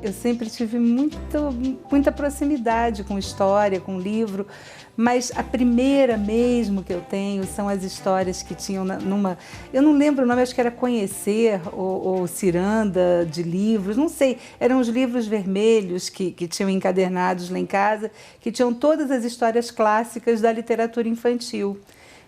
Eu sempre tive muita proximidade com história, com livro, mas a primeira mesmo que eu tenho são as histórias que tinham numa... Eu não lembro o nome, acho que era Conhecer ou Ciranda de livros, não sei. Eram os livros vermelhos que tinham encadernados lá em casa, que tinham todas as histórias clássicas da literatura infantil.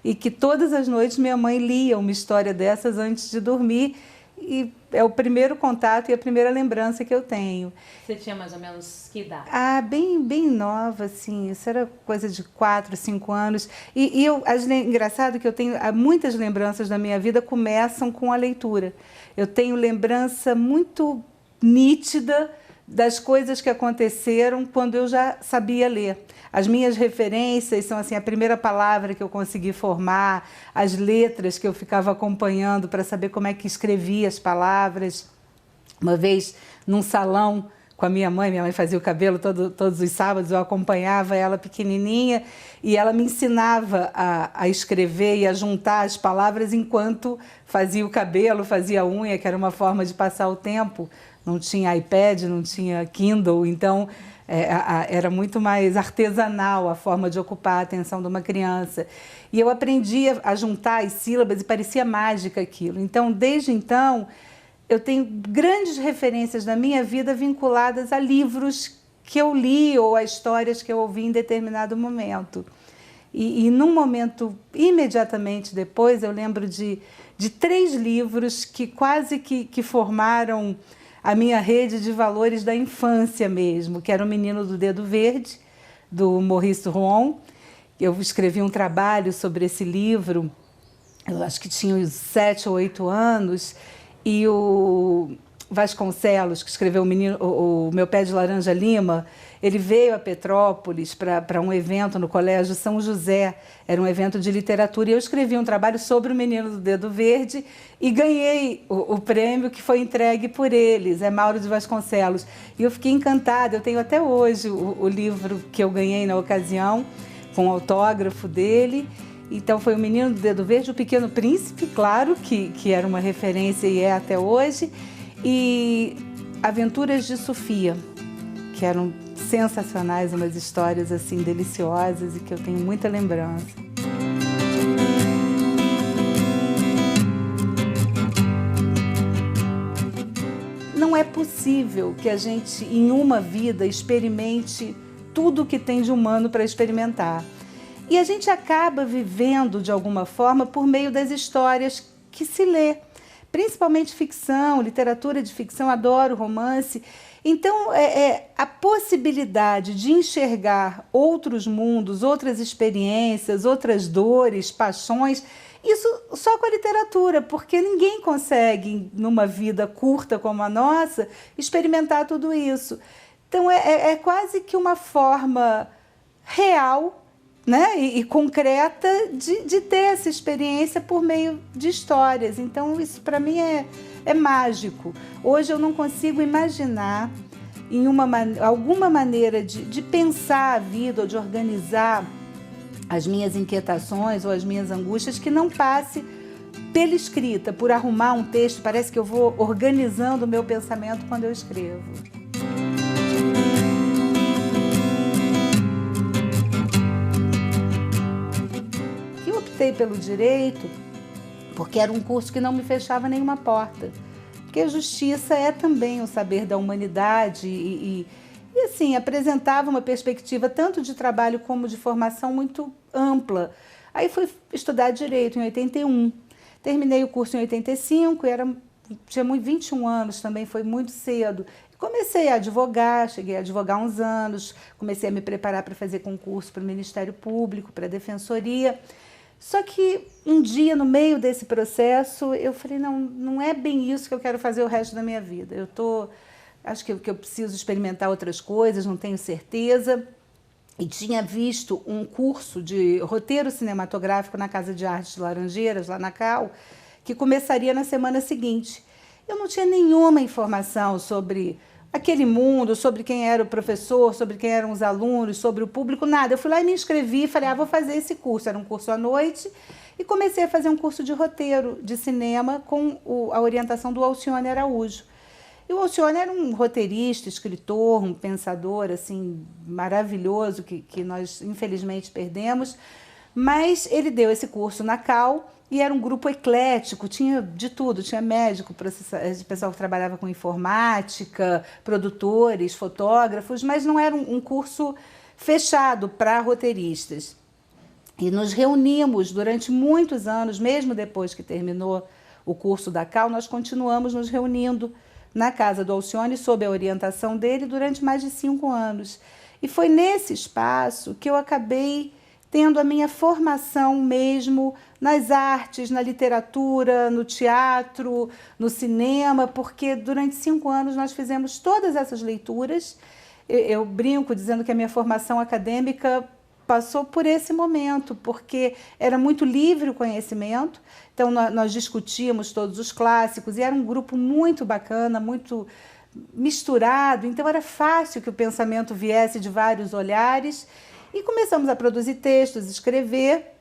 E que todas as noites minha mãe lia uma história dessas antes de dormir. E é o primeiro contato e a primeira lembrança que eu tenho. Você tinha mais ou menos que idade? Ah, bem nova, assim. Isso era coisa de 4, 5 anos. Engraçado que eu tenho muitas lembranças da minha vida começam com a leitura. Eu tenho lembrança muito nítida das coisas que aconteceram quando eu já sabia ler. As minhas referências são assim, a primeira palavra que eu consegui formar, as letras que eu ficava acompanhando para saber como é que escrevia as palavras. Uma vez, num salão com a minha mãe fazia o cabelo todos os sábados, eu acompanhava ela pequenininha e ela me ensinava a escrever e a juntar as palavras enquanto fazia o cabelo, fazia a unha, que era uma forma de passar o tempo. Não tinha iPad, não tinha Kindle, então era muito mais artesanal a forma de ocupar a atenção de uma criança. E eu aprendi a juntar as sílabas e parecia mágica aquilo. Então, desde então, eu tenho grandes referências da minha vida vinculadas a livros que eu li ou a histórias que eu ouvi em determinado momento. E num momento imediatamente depois, eu lembro de 3 livros que quase que formaram a minha rede de valores da infância mesmo, que era O Menino do Dedo Verde, do Maurice Rowan. Eu escrevi um trabalho sobre esse livro, eu acho que tinha uns 7 ou 8 anos, e o Vasconcelos, que escreveu o Meu Pé de Laranja Lima, ele veio a Petrópolis para um evento no Colégio São José, era um evento de literatura, e eu escrevi um trabalho sobre O Menino do Dedo Verde e ganhei o prêmio que foi entregue por eles, é Mauro de Vasconcelos. E eu fiquei encantada, eu tenho até hoje o livro que eu ganhei na ocasião, com o autógrafo dele. Então foi O Menino do Dedo Verde, O Pequeno Príncipe, claro, que era uma referência e é até hoje, e Aventuras de Sofia, que eram sensacionais, umas histórias assim deliciosas e que eu tenho muita lembrança. Não é possível que a gente, em uma vida, experimente tudo o que tem de humano para experimentar. E a gente acaba vivendo, de alguma forma, por meio das histórias que se lê. Principalmente ficção, literatura de ficção, adoro romance. Então, a possibilidade de enxergar outros mundos, outras experiências, outras dores, paixões, isso só com a literatura, porque ninguém consegue, numa vida curta como a nossa, experimentar tudo isso. Então, é quase que uma forma real, né, e concreta de ter essa experiência por meio de histórias. Então, isso para mim é mágico. Hoje eu não consigo imaginar em alguma maneira de pensar a vida ou de organizar as minhas inquietações ou as minhas angústias que não passe pela escrita, por arrumar um texto. Parece que eu vou organizando o meu pensamento quando eu escrevo. Eu optei pelo direito porque era um curso que não me fechava nenhuma porta. Porque a justiça é também o saber da humanidade e assim, apresentava uma perspectiva tanto de trabalho como de formação muito ampla. Aí fui estudar Direito em 81, terminei o curso em 85, tinha 21 anos também, foi muito cedo. Comecei a advogar, cheguei a advogar uns anos, comecei a me preparar para fazer concurso para o Ministério Público, para a Defensoria. Só que um dia, no meio desse processo, eu falei, não é bem isso que eu quero fazer o resto da minha vida. Acho que eu preciso experimentar outras coisas, não tenho certeza. E tinha visto um curso de roteiro cinematográfico na Casa de Artes de Laranjeiras, lá na CAU, que começaria na semana seguinte. Eu não tinha nenhuma informação sobre aquele mundo, sobre quem era o professor, sobre quem eram os alunos, sobre o público, nada. Eu fui lá e me inscrevi e falei, vou fazer esse curso. Era um curso à noite e comecei a fazer um curso de roteiro de cinema com a orientação do Alcione Araújo. E o Alcione era um roteirista, escritor, um pensador assim maravilhoso que nós infelizmente perdemos, mas ele deu esse curso na Cal e era um grupo eclético, tinha de tudo, tinha médico, pessoal que trabalhava com informática, produtores, fotógrafos, mas não era um curso fechado para roteiristas. E nos reunimos durante muitos anos, mesmo depois que terminou o curso da Cal, nós continuamos nos reunindo na casa do Alcione, sob a orientação dele, durante mais de 5 anos. E foi nesse espaço que eu acabei tendo a minha formação mesmo nas artes, na literatura, no teatro, no cinema, porque durante 5 anos nós fizemos todas essas leituras. Eu brinco dizendo que a minha formação acadêmica passou por esse momento, porque era muito livre o conhecimento, então nós discutíamos todos os clássicos, e era um grupo muito bacana, muito misturado, então era fácil que o pensamento viesse de vários olhares, e começamos a produzir textos, escrever,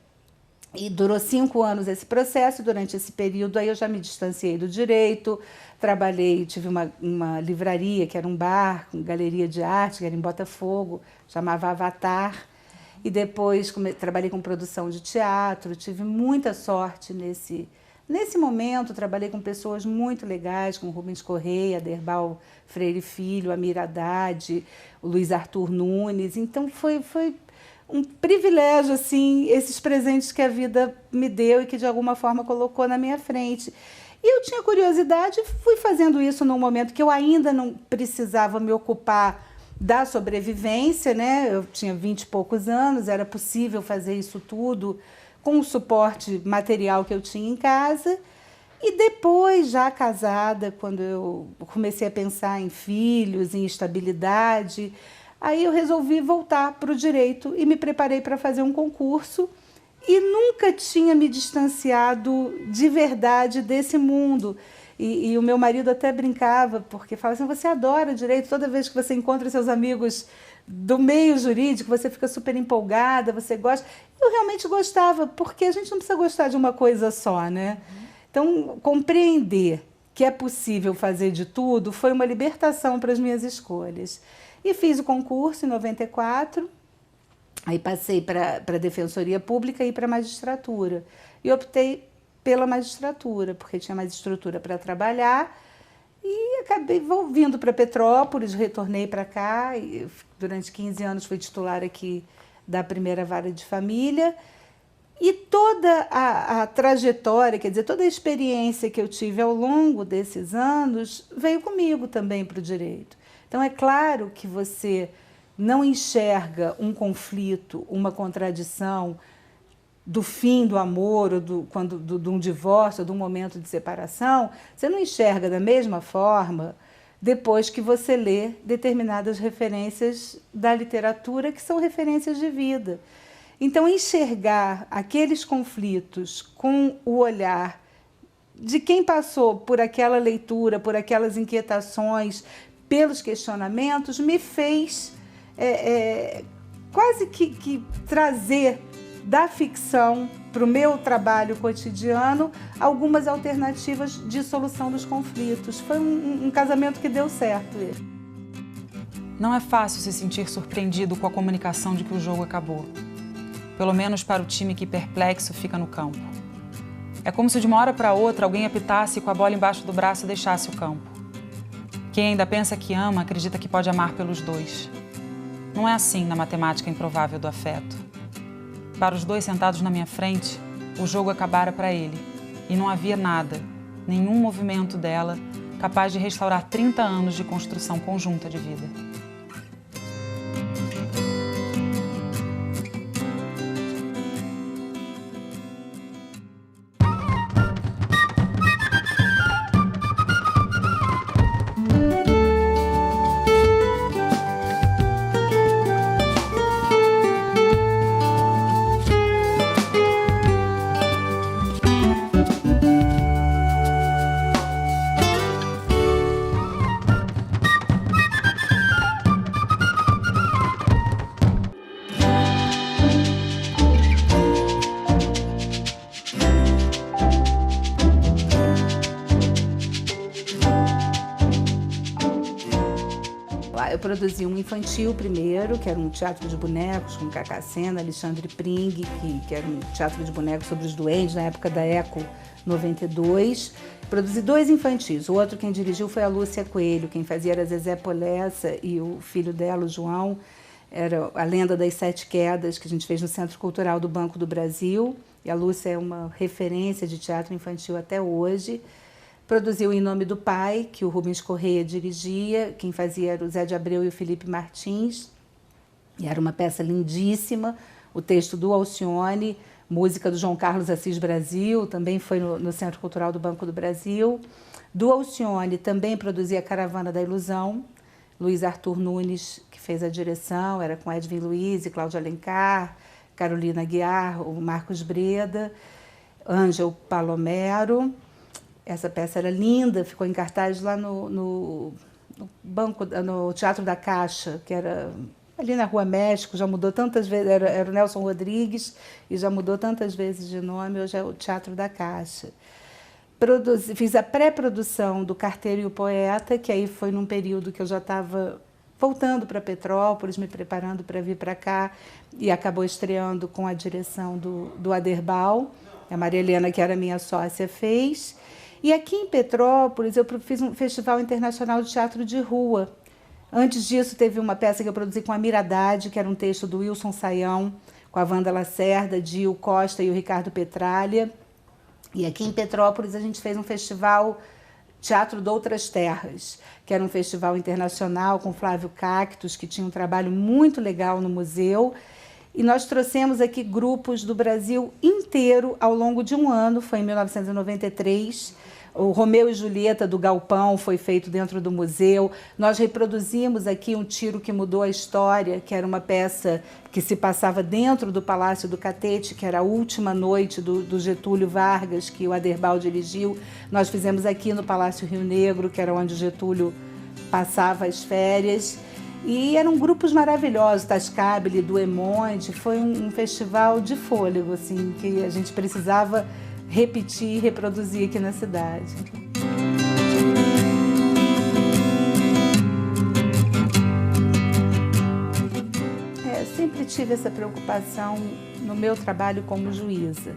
e durou 5 anos esse processo. Durante esse período aí eu já me distanciei do direito, trabalhei, tive uma livraria, que era um bar, com galeria de arte, que era em Botafogo, chamava Avatar, e depois trabalhei com produção de teatro, tive muita sorte nesse momento, trabalhei com pessoas muito legais, com Rubens Correia, Derbal Freire Filho, Amir Haddad, o Luiz Arthur Nunes, então foi um privilégio, assim, esses presentes que a vida me deu e que de alguma forma colocou na minha frente. E eu tinha curiosidade, fui fazendo isso num momento que eu ainda não precisava me ocupar da sobrevivência, né? Eu tinha 20 e poucos anos, era possível fazer isso tudo com o suporte material que eu tinha em casa. E depois, já casada, quando eu comecei a pensar em filhos, em estabilidade, aí eu resolvi voltar para o direito e me preparei para fazer um concurso e nunca tinha me distanciado de verdade desse mundo. E o meu marido até brincava, porque falava assim, você adora direito, toda vez que você encontra seus amigos do meio jurídico, você fica super empolgada, você gosta. Eu realmente gostava, porque a gente não precisa gostar de uma coisa só, né? Então, compreender que é possível fazer de tudo foi uma libertação para as minhas escolhas. E fiz o concurso em 94, aí passei para a Defensoria Pública e para a magistratura. E optei pela magistratura, porque tinha mais estrutura para trabalhar, e acabei vindo para Petrópolis, retornei para cá, e durante 15 anos fui titular aqui da primeira vara de família, e toda a trajetória, quer dizer, toda a experiência que eu tive ao longo desses anos veio comigo também para o direito. Então, é claro que você não enxerga um conflito, uma contradição, do fim do amor, ou de um divórcio, ou de um momento de separação, você não enxerga da mesma forma depois que você lê determinadas referências da literatura, que são referências de vida. Então, enxergar aqueles conflitos com o olhar de quem passou por aquela leitura, por aquelas inquietações, pelos questionamentos, me fez quase que trazer da ficção para o meu trabalho cotidiano algumas alternativas de solução dos conflitos. Foi um casamento que deu certo. Não é fácil se sentir surpreendido com a comunicação de que o jogo acabou. Pelo menos para o time que perplexo fica no campo. É como se de uma hora para outra alguém apitasse e com a bola embaixo do braço deixasse o campo. Quem ainda pensa que ama, acredita que pode amar pelos dois. Não é assim na matemática improvável do afeto. Para os dois sentados na minha frente, o jogo acabara para ele, e não havia nada, nenhum movimento dela, capaz de restaurar 30 anos de construção conjunta de vida. eu produzi um infantil primeiro, que era um teatro de bonecos com Cacá Sena, Alexandre Pring, que era um teatro de bonecos sobre os duendes, na época da Eco 92. Produzi 2 infantis. O outro quem dirigiu foi a Lúcia Coelho, quem fazia era Zezé Polessa e o filho dela, o João, era A Lenda das 7 Quedas, que a gente fez no Centro Cultural do Banco do Brasil. E a Lúcia é uma referência de teatro infantil até hoje. Produziu Em Nome do Pai, que o Rubens Correia dirigia, quem fazia era o Zé de Abreu e o Felipe Martins. E era uma peça lindíssima, o texto do Alcione, música do João Carlos Assis Brasil, também foi no Centro Cultural do Banco do Brasil. Do Alcione também produzia Caravana da Ilusão, Luiz Arthur Nunes, que fez a direção, era com Edwin Luiz e Cláudio Alencar, Carolina Guiar, o Marcos Breda, Ângel Palomero. Essa peça era linda, ficou em cartaz lá no Teatro da Caixa, que era ali na Rua México, já mudou tantas vezes, era o Nelson Rodrigues, e já mudou tantas vezes de nome, hoje é o Teatro da Caixa. Fiz a pré-produção do Carteiro e o Poeta, que aí foi num período que eu já estava voltando para Petrópolis, me preparando para vir para cá, e acabou estreando com a direção do Aderbal. A Maria Helena, que era minha sócia, fez. E aqui em Petrópolis eu fiz um Festival Internacional de Teatro de Rua. Antes disso, teve uma peça que eu produzi com a Miradade, que era um texto do Wilson Saião, com a Wanda Lacerda, Dio Costa e o Ricardo Petralha. E aqui em Petrópolis a gente fez um festival Teatro de Outras Terras, que era um festival internacional com Flávio Cactus, que tinha um trabalho muito legal no museu. E nós trouxemos aqui grupos do Brasil inteiro ao longo de um ano, foi em 1993. O Romeu e Julieta do Galpão foi feito dentro do museu. Nós reproduzimos aqui Um Tiro que Mudou a História, que era uma peça que se passava dentro do Palácio do Catete, que era a última noite do Getúlio Vargas, que o Aderbal dirigiu. Nós fizemos aqui no Palácio Rio Negro, que era onde o Getúlio passava as férias. E eram grupos maravilhosos, Tascabile, do Emonte. Foi um festival de fôlego, assim, que a gente precisava repetir e reproduzir aqui na cidade. Sempre tive essa preocupação no meu trabalho como juíza,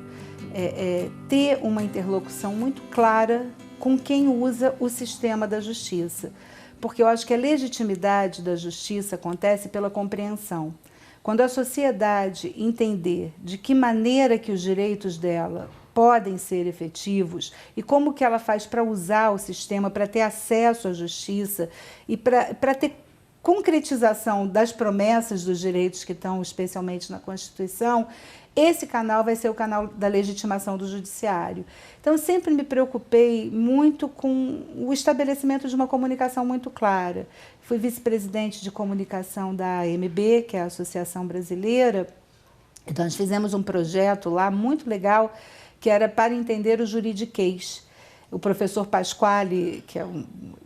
ter uma interlocução muito clara com quem usa o sistema da justiça, porque eu acho que a legitimidade da justiça acontece pela compreensão. Quando a sociedade entender de que maneira que os direitos dela podem ser efetivos e como que ela faz para usar o sistema, para ter acesso à justiça e para ter concretização das promessas dos direitos que estão especialmente na Constituição, esse canal vai ser o canal da legitimação do judiciário. Então, eu sempre me preocupei muito com o estabelecimento de uma comunicação muito clara. Fui vice-presidente de comunicação da AMB, que é a Associação Brasileira, então nós fizemos um projeto lá muito legal, que era para entender o juridiquês. O professor Pasquale, que é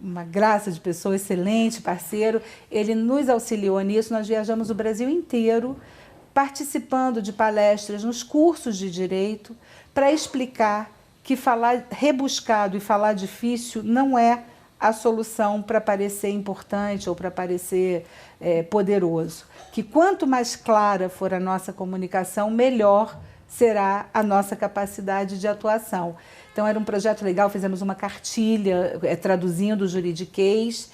uma graça de pessoa, excelente parceiro, ele nos auxiliou nisso. Nós viajamos o Brasil inteiro, participando de palestras nos cursos de direito, para explicar que falar rebuscado e falar difícil não é a solução para parecer importante ou para parecer poderoso. Que quanto mais clara for a nossa comunicação, melhor será a nossa capacidade de atuação. Então, era um projeto legal, fizemos uma cartilha traduzindo o juridiquês.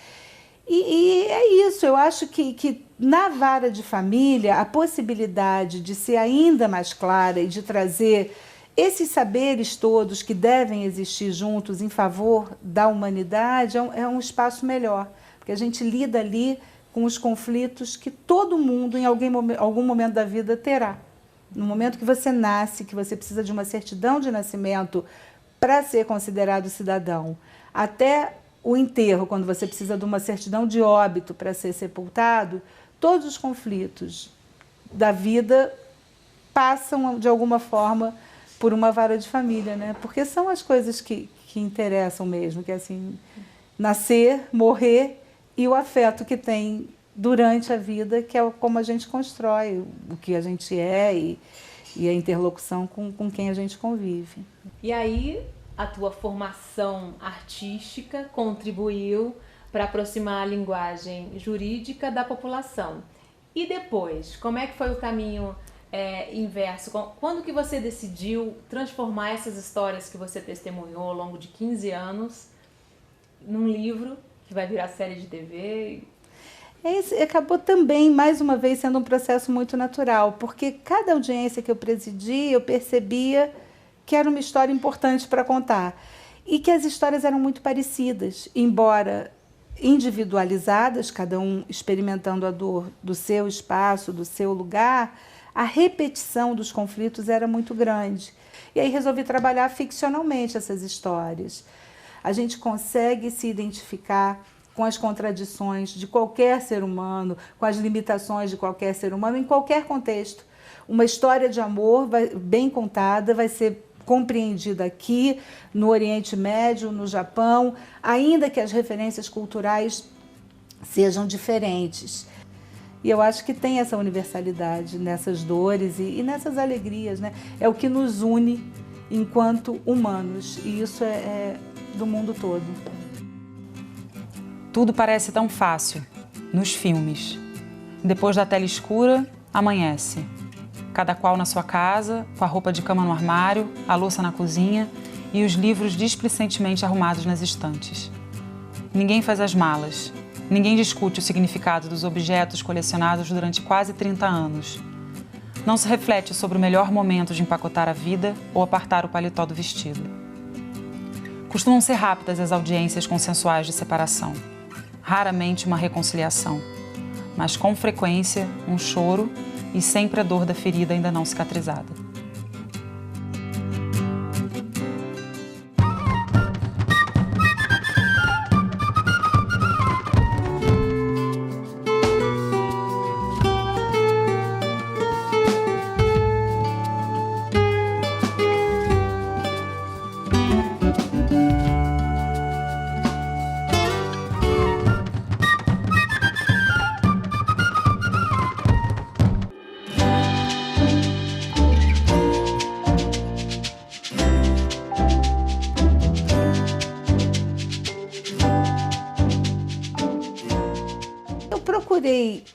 E é isso, eu acho que na vara de família, a possibilidade de ser ainda mais clara e de trazer esses saberes todos que devem existir juntos em favor da humanidade é um espaço melhor, porque a gente lida ali com os conflitos que todo mundo, em algum momento da vida, terá. No momento que você nasce, que você precisa de uma certidão de nascimento para ser considerado cidadão, até o enterro, quando você precisa de uma certidão de óbito para ser sepultado, todos os conflitos da vida passam, de alguma forma, por uma vara de família, né? Porque são as coisas que interessam mesmo, que é assim, nascer, morrer e o afeto que tem durante a vida, que é como a gente constrói o que a gente é e a interlocução com quem a gente convive. E aí, a tua formação artística contribuiu para aproximar a linguagem jurídica da população. E depois, como é que foi o caminho inverso? Quando que você decidiu transformar essas histórias que você testemunhou ao longo de 15 anos num livro que vai virar série de TV? Acabou também, mais uma vez, sendo um processo muito natural, porque cada audiência que eu presidi, eu percebia que era uma história importante para contar e que as histórias eram muito parecidas, embora individualizadas, cada um experimentando a dor do seu espaço, do seu lugar, a repetição dos conflitos era muito grande. E aí resolvi trabalhar ficcionalmente essas histórias. A gente consegue se identificar com as contradições de qualquer ser humano, com as limitações de qualquer ser humano, em qualquer contexto. Uma história de amor bem contada vai ser compreendida aqui, no Oriente Médio, no Japão, ainda que as referências culturais sejam diferentes. E eu acho que tem essa universalidade nessas dores e nessas alegrias, né? É o que nos une enquanto humanos, e isso é do mundo todo. Tudo parece tão fácil, nos filmes. Depois da tela escura, amanhece. Cada qual na sua casa, com a roupa de cama no armário, a louça na cozinha e os livros displicentemente arrumados nas estantes. Ninguém faz as malas. Ninguém discute o significado dos objetos colecionados durante quase 30 anos. Não se reflete sobre o melhor momento de empacotar a vida ou apartar o paletó do vestido. Costumam ser rápidas as audiências consensuais de separação. Raramente uma reconciliação, mas com frequência um choro e sempre a dor da ferida ainda não cicatrizada. Procurei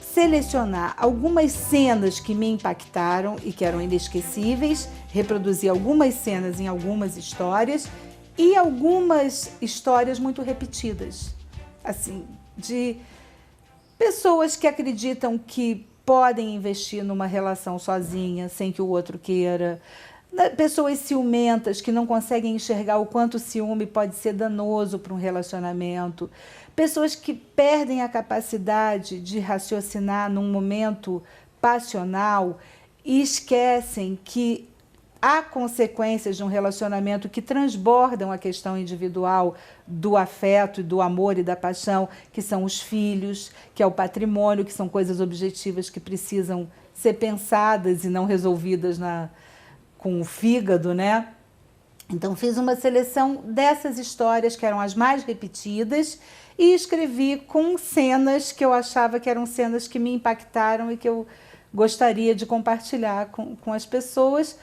selecionar algumas cenas que me impactaram e que eram inesquecíveis, reproduzir algumas cenas em algumas histórias e algumas histórias muito repetidas, assim, de pessoas que acreditam que podem investir numa relação sozinha, sem que o outro queira, pessoas ciumentas que não conseguem enxergar o quanto o ciúme pode ser danoso para um relacionamento, pessoas que perdem a capacidade de raciocinar num momento passional e esquecem que há consequências de um relacionamento que transbordam a questão individual do afeto, e do amor e da paixão, que são os filhos, que é o patrimônio, que são coisas objetivas que precisam ser pensadas e não resolvidas com o fígado, né? Então, fiz uma seleção dessas histórias que eram as mais repetidas e escrevi com cenas que eu achava que eram cenas que me impactaram e que eu gostaria de compartilhar com as pessoas,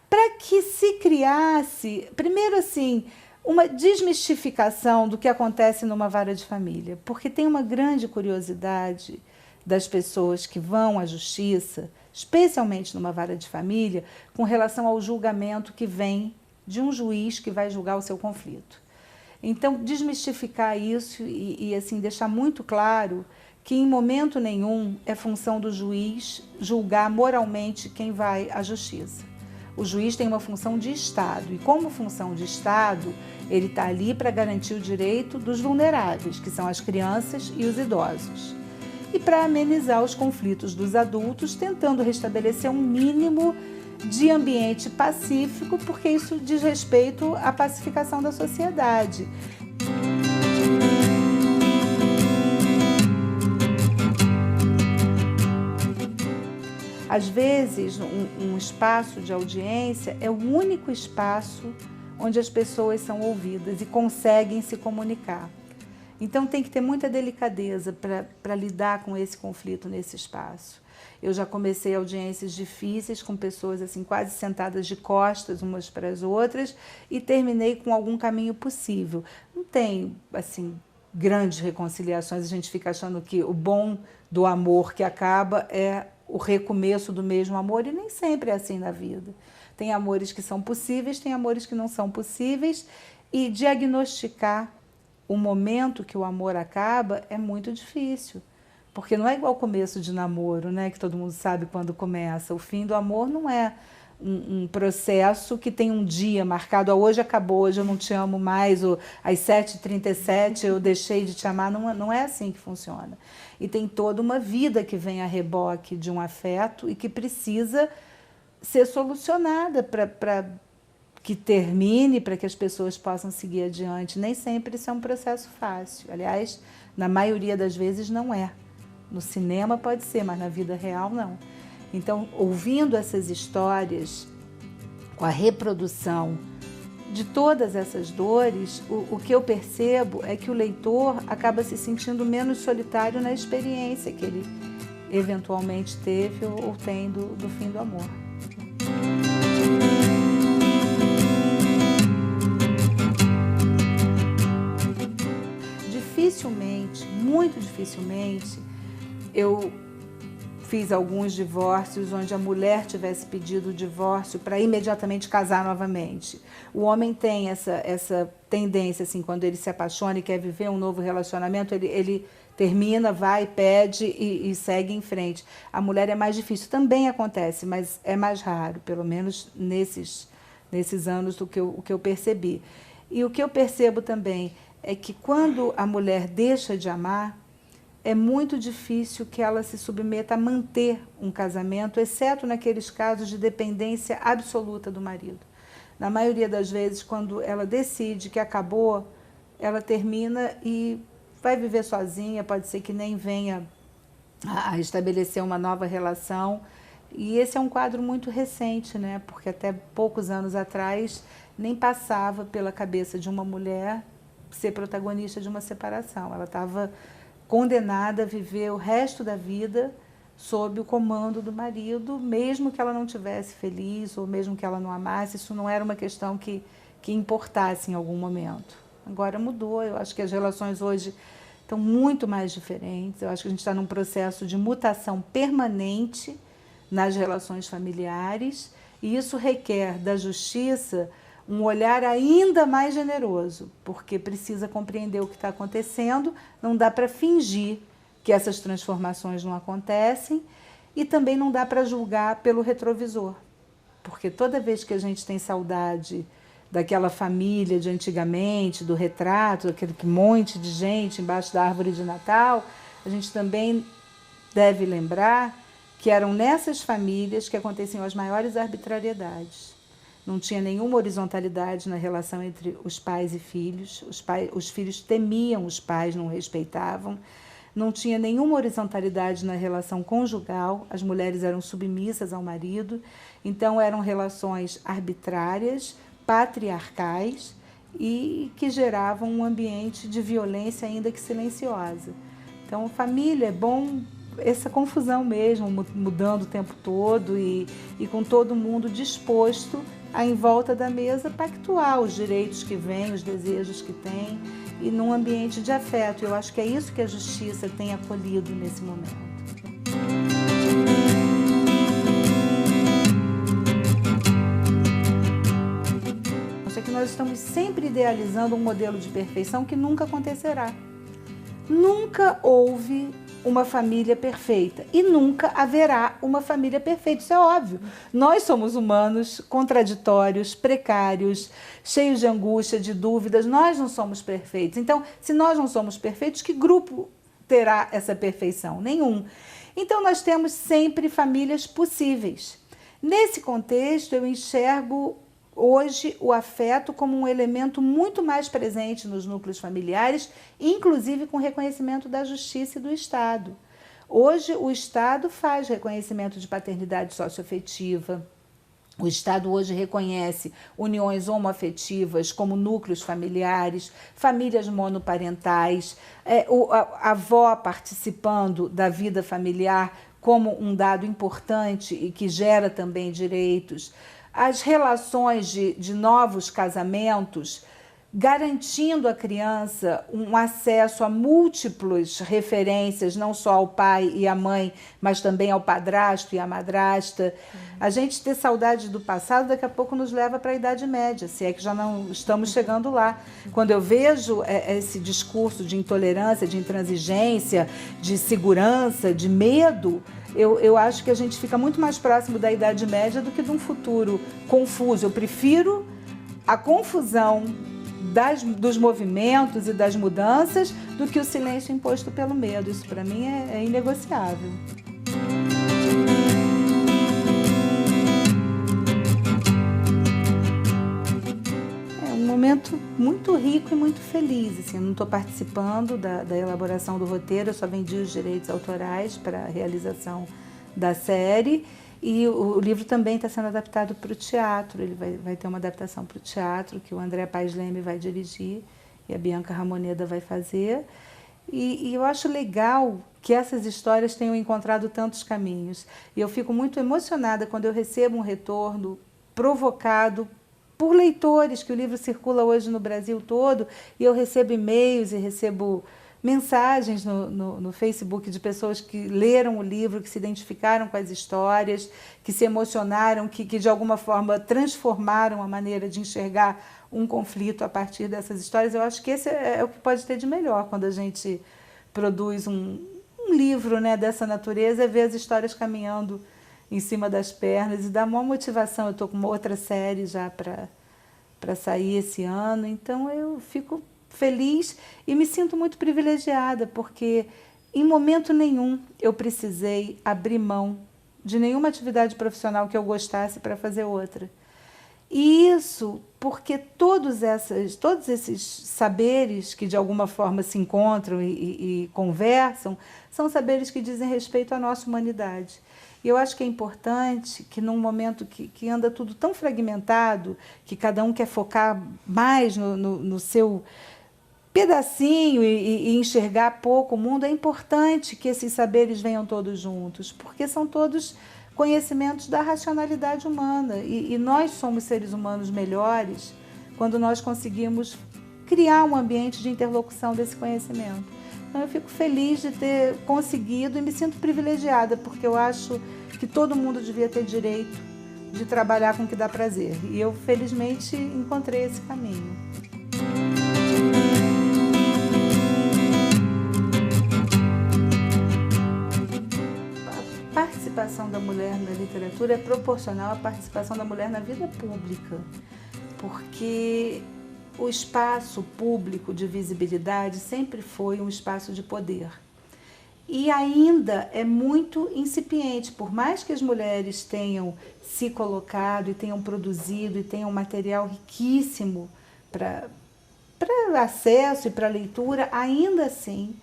para que se criasse, primeiro assim, uma desmistificação do que acontece numa vara de família, porque tem uma grande curiosidade das pessoas que vão à justiça, especialmente numa vara de família, com relação ao julgamento que vem de um juiz que vai julgar o seu conflito. Então, desmistificar isso e assim, deixar muito claro que em momento nenhum é função do juiz julgar moralmente quem vai à justiça. O juiz tem uma função de Estado e, como função de Estado, ele está ali para garantir o direito dos vulneráveis, que são as crianças e os idosos, e para amenizar os conflitos dos adultos, tentando restabelecer um mínimo de ambiente pacífico, porque isso diz respeito à pacificação da sociedade. Às vezes, um espaço de audiência é o único espaço onde as pessoas são ouvidas e conseguem se comunicar. Então, tem que ter muita delicadeza para lidar com esse conflito nesse espaço. Eu já comecei audiências difíceis com pessoas assim quase sentadas de costas umas para as outras e terminei com algum caminho possível. Não tem assim grandes reconciliações. A gente fica achando que o bom do amor que acaba é o recomeço do mesmo amor, e nem sempre é assim na vida. Tem amores que são possíveis, tem amores que não são possíveis, e diagnosticar o momento que o amor acaba é muito difícil, porque não é igual o começo de namoro, né, que todo mundo sabe quando começa. O fim do amor não é um processo que tem um dia marcado, hoje acabou, hoje eu não te amo mais, ou às 7h37 eu deixei de te amar. Não é assim que funciona. E tem toda uma vida que vem a reboque de um afeto e que precisa ser solucionada para que termine, para que as pessoas possam seguir adiante. Nem sempre isso é um processo fácil. Aliás, na maioria das vezes não é. No cinema pode ser, mas na vida real não. Então, ouvindo essas histórias, com a reprodução de todas essas dores, o que eu percebo é que o leitor acaba se sentindo menos solitário na experiência que ele eventualmente teve ou tem do fim do amor. Dificilmente, muito dificilmente, eu fiz alguns divórcios onde a mulher tivesse pedido o divórcio para imediatamente casar novamente. O homem tem essa tendência, assim, quando ele se apaixona e quer viver um novo relacionamento, ele termina, vai, pede e segue em frente. A mulher é mais difícil. Também acontece, mas é mais raro, pelo menos nesses anos do que eu percebi. E o que eu percebo também é que quando a mulher deixa de amar, é muito difícil que ela se submeta a manter um casamento, exceto naqueles casos de dependência absoluta do marido. Na maioria das vezes, quando ela decide que acabou, ela termina e vai viver sozinha, pode ser que nem venha a estabelecer uma nova relação. E esse é um quadro muito recente, né? Porque até poucos anos atrás nem passava pela cabeça de uma mulher ser protagonista de uma separação. Ela estava condenada a viver o resto da vida sob o comando do marido, mesmo que ela não tivesse feliz ou mesmo que ela não amasse. Isso não era uma questão que importasse em algum momento. Agora mudou, eu acho que as relações hoje estão muito mais diferentes. Eu acho que a gente está num processo de mutação permanente nas relações familiares, e isso requer da justiça um olhar ainda mais generoso, porque precisa compreender o que está acontecendo, não dá para fingir que essas transformações não acontecem, e também não dá para julgar pelo retrovisor, porque toda vez que a gente tem saudade daquela família de antigamente, do retrato, aquele monte de gente embaixo da árvore de Natal, a gente também deve lembrar que eram nessas famílias que aconteciam as maiores arbitrariedades. Não tinha nenhuma horizontalidade na relação entre os pais e filhos. Os filhos temiam os pais, não respeitavam. Não tinha nenhuma horizontalidade na relação conjugal. As mulheres eram submissas ao marido. Então, eram relações arbitrárias, patriarcais e que geravam um ambiente de violência, ainda que silenciosa. Então, família é bom essa confusão mesmo, mudando o tempo todo e com todo mundo disposto a, em volta da mesa, pactuar os direitos que vêm, os desejos que tem, e num ambiente de afeto. Eu acho que é isso que a justiça tem acolhido nesse momento. Acho que nós estamos sempre idealizando um modelo de perfeição que nunca acontecerá. Nunca houve uma família perfeita e nunca haverá uma família perfeita, isso é óbvio. Nós somos humanos contraditórios, precários, cheios de angústia, de dúvidas, nós não somos perfeitos. Então, se nós não somos perfeitos, que grupo terá essa perfeição? Nenhum. Então, nós temos sempre famílias possíveis. Nesse contexto, eu enxergo hoje o afeto como um elemento muito mais presente nos núcleos familiares, inclusive com reconhecimento da justiça e do Estado. Hoje o Estado faz reconhecimento de paternidade socioafetiva. O Estado hoje reconhece uniões homoafetivas como núcleos familiares, famílias monoparentais, a avó participando da vida familiar como um dado importante e que gera também direitos. As relações de novos casamentos garantindo à criança um acesso a múltiplas referências, não só ao pai e à mãe, mas também ao padrasto e à madrasta. A gente ter saudade do passado, daqui a pouco nos leva para a Idade Média, se é que já não estamos chegando lá. Quando eu vejo esse discurso de intolerância, de intransigência, de segurança, de medo, eu acho que a gente fica muito mais próximo da Idade Média do que de um futuro confuso. Eu prefiro a confusão dos movimentos e das mudanças do que o silêncio imposto pelo medo. Isso, para mim, é inegociável. É um momento muito rico e muito feliz. Assim, eu não estou participando da elaboração do roteiro, eu só vendi os direitos autorais para a realização da série. E o livro também está sendo adaptado para o teatro, ele vai ter uma adaptação para o teatro, que o André Paes Leme vai dirigir e a Bianca Ramoneda vai fazer. E eu acho legal que essas histórias tenham encontrado tantos caminhos. E eu fico muito emocionada quando eu recebo um retorno provocado por leitores, que o livro circula hoje no Brasil todo, e eu recebo e-mails e recebo mensagens no Facebook de pessoas que leram o livro, que se identificaram com as histórias, que se emocionaram, que de alguma forma transformaram a maneira de enxergar um conflito a partir dessas histórias. Eu acho que esse é o que pode ter de melhor quando a gente produz um livro, né, dessa natureza, é ver as histórias caminhando em cima das pernas e dá uma motivação. Eu estou com uma outra série já para sair esse ano, então eu fico feliz e me sinto muito privilegiada, porque em momento nenhum eu precisei abrir mão de nenhuma atividade profissional que eu gostasse para fazer outra. E isso porque todos esses saberes que de alguma forma se encontram e conversam, são saberes que dizem respeito à nossa humanidade. E eu acho que é importante que num momento que anda tudo tão fragmentado, que cada um quer focar mais no seu pedacinho e enxergar pouco o mundo, é importante que esses saberes venham todos juntos, porque são todos conhecimentos da racionalidade humana. E nós somos seres humanos melhores quando nós conseguimos criar um ambiente de interlocução desse conhecimento. Então eu fico feliz de ter conseguido e me sinto privilegiada, porque eu acho que todo mundo devia ter direito de trabalhar com o que dá prazer. E eu, felizmente, encontrei esse caminho. A participação da mulher na literatura é proporcional à participação da mulher na vida pública, porque o espaço público de visibilidade sempre foi um espaço de poder. E ainda é muito incipiente, por mais que as mulheres tenham se colocado e tenham produzido e tenham material riquíssimo para acesso e para leitura, ainda assim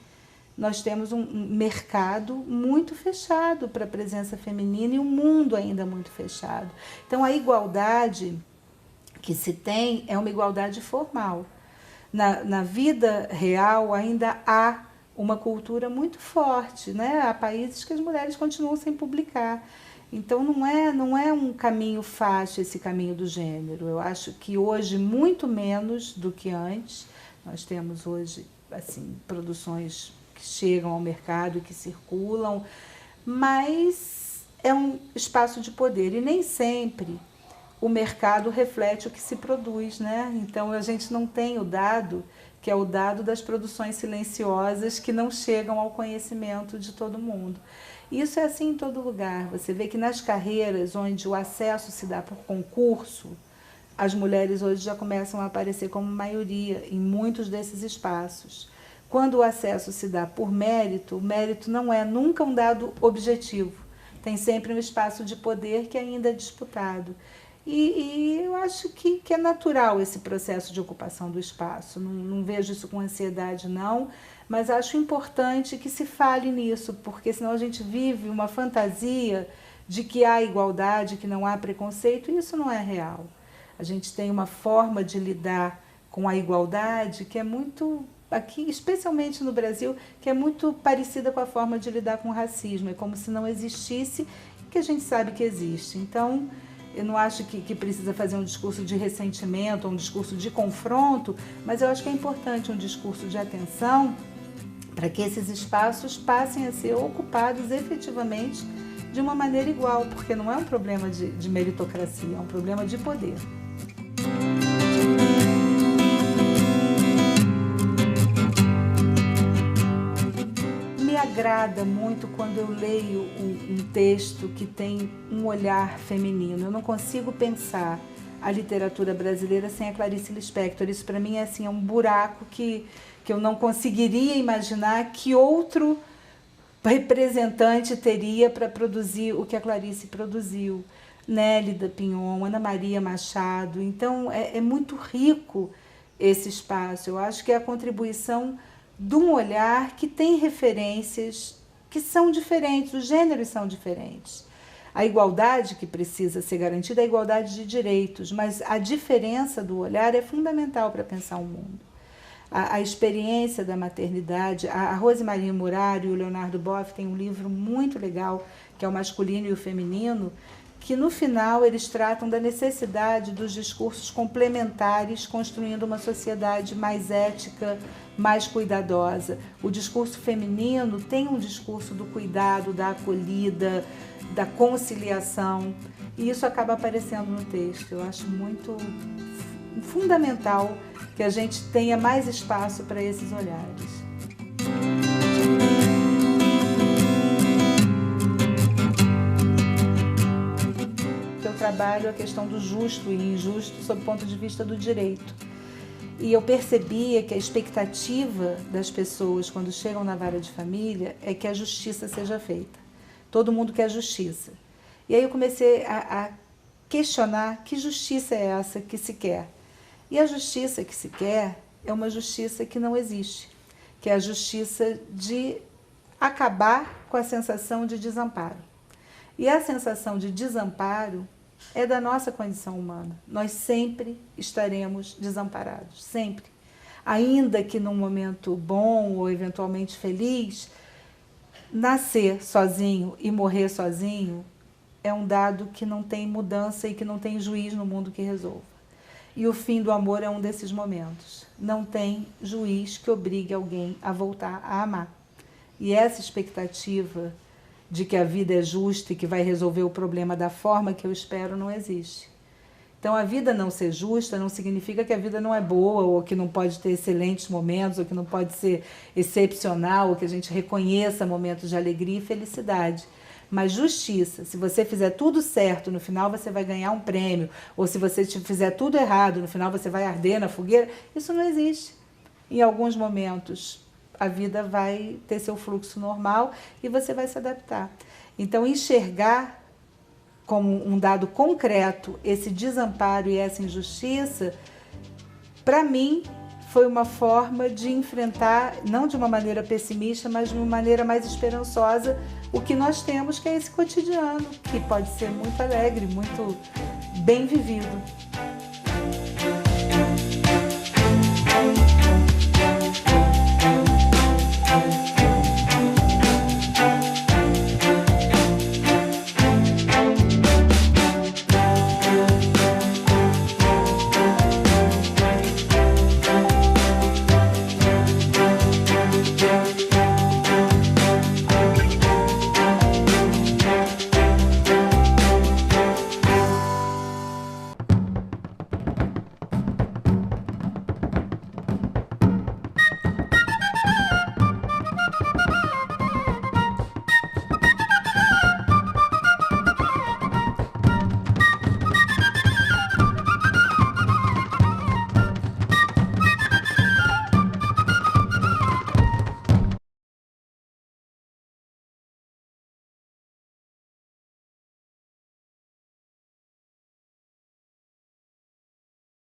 nós temos um mercado muito fechado para a presença feminina e um mundo ainda muito fechado. Então a igualdade que se tem é uma igualdade formal. Na vida real ainda há uma cultura muito forte, né? Há países que as mulheres continuam sem publicar. Então não é um caminho fácil esse caminho do gênero. Eu acho que hoje, muito menos do que antes, nós temos hoje assim, produções que chegam ao mercado e que circulam, mas é um espaço de poder e nem sempre o mercado reflete o que se produz, né? Então a gente não tem o dado, que é o dado das produções silenciosas que não chegam ao conhecimento de todo mundo. Isso é assim em todo lugar. Você vê que nas carreiras onde o acesso se dá por concurso, as mulheres hoje já começam a aparecer como maioria em muitos desses espaços. Quando o acesso se dá por mérito, o mérito não é nunca um dado objetivo. Tem sempre um espaço de poder que ainda é disputado. E eu acho que é natural esse processo de ocupação do espaço. Não vejo isso com ansiedade, não, mas acho importante que se fale nisso, porque senão a gente vive uma fantasia de que há igualdade, que não há preconceito, e isso não é real. A gente tem uma forma de lidar com a igualdade que é muito, aqui, especialmente no Brasil, que é muito parecida com a forma de lidar com o racismo. É como se não existisse, que a gente sabe que existe. Então, Eu não acho que precisa fazer um discurso de ressentimento, um discurso de confronto, mas eu acho que é importante um discurso de atenção para que esses espaços passem a ser ocupados efetivamente de uma maneira igual, porque não é um problema de meritocracia, é um problema de poder. Me agrada muito quando eu leio um texto que tem um olhar feminino. Eu não consigo pensar a literatura brasileira sem a Clarice Lispector. Isso para mim é um buraco que eu não conseguiria imaginar que outro representante teria para produzir o que a Clarice produziu. Nélida Pinhon, Ana Maria Machado. Então é muito rico esse espaço. Eu acho que é a contribuição de um olhar que tem referências que são diferentes, os gêneros são diferentes. A igualdade que precisa ser garantida é a igualdade de direitos, mas a diferença do olhar é fundamental para pensar o mundo. A experiência da maternidade, a Rosemarie Muraro e o Leonardo Boff têm um livro muito legal, que é O Masculino e o Feminino, que no final eles tratam da necessidade dos discursos complementares, construindo uma sociedade mais ética, mais cuidadosa. O discurso feminino tem um discurso do cuidado, da acolhida, da conciliação, e isso acaba aparecendo no texto. Eu acho muito fundamental que a gente tenha mais espaço para esses olhares. Eu trabalho a questão do justo e injusto sob o ponto de vista do direito. E eu percebia que a expectativa das pessoas quando chegam na vara de família é que a justiça seja feita. Todo mundo quer justiça. E aí eu comecei a questionar que justiça é essa que se quer. E a justiça que se quer é uma justiça que não existe, que é a justiça de acabar com a sensação de desamparo. E a sensação de desamparo é da nossa condição humana. Nós sempre estaremos desamparados, sempre. Ainda que num momento bom ou eventualmente feliz, nascer sozinho e morrer sozinho é um dado que não tem mudança e que não tem juiz no mundo que resolva. E o fim do amor é um desses momentos. Não tem juiz que obrigue alguém a voltar a amar. E essa expectativa de que a vida é justa e que vai resolver o problema da forma que eu espero não existe. Então, a vida não ser justa não significa que a vida não é boa, ou que não pode ter excelentes momentos, ou que não pode ser excepcional, ou que a gente reconheça momentos de alegria e felicidade. Mas justiça, se você fizer tudo certo, no final você vai ganhar um prêmio, ou se você fizer tudo errado, no final você vai arder na fogueira, isso não existe. Em alguns momentos, a vida vai ter seu fluxo normal e você vai se adaptar. Então, enxergar como um dado concreto esse desamparo e essa injustiça, para mim, foi uma forma de enfrentar, não de uma maneira pessimista, mas de uma maneira mais esperançosa, o que nós temos, que é esse cotidiano, que pode ser muito alegre, muito bem vivido.